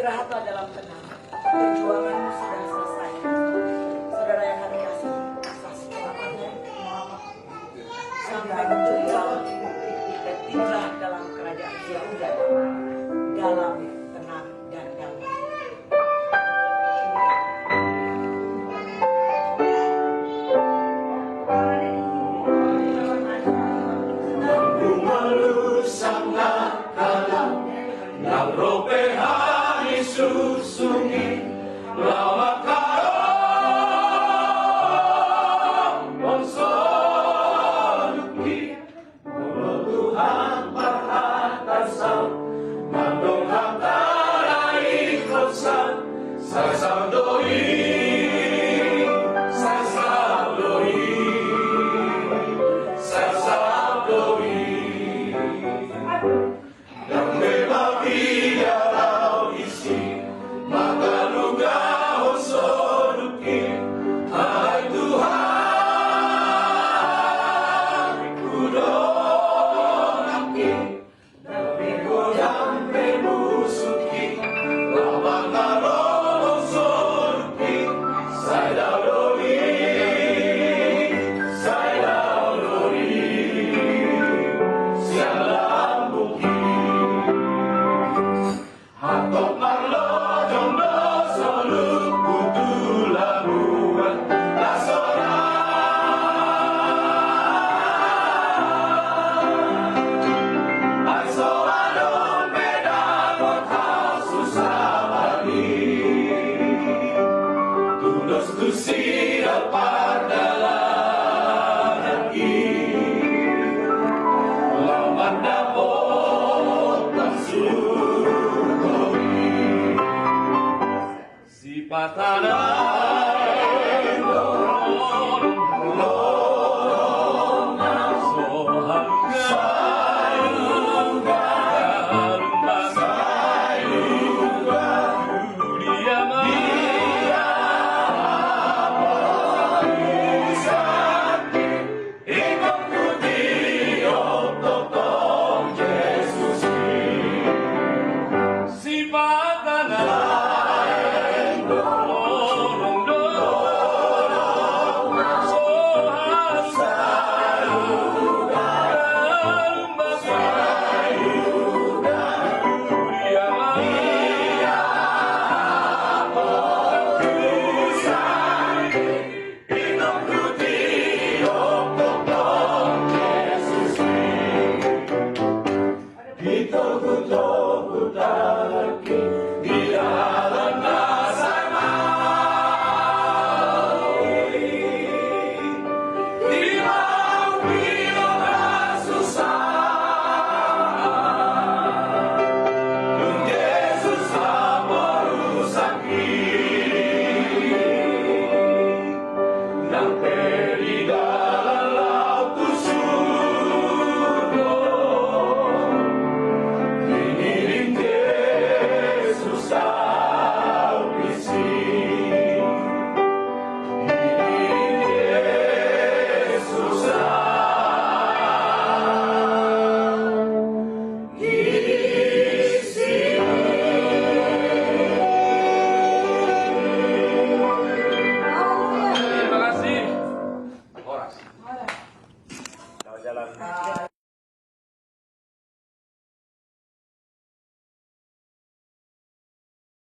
Istirahatlah dalam tenang. Perjuanganmu sudah selesai. Saudara yang kami kasih, asas selamatnya sampai menjunjung dan tinggal dalam kerajaan Yehuda dalam tenang dan damai. Susungin lama karong bonsoluki mulut Tuhan perhatasan mandong hantara ikhosan sasal doi sasal doi sasal doi dan berbagi Patanay,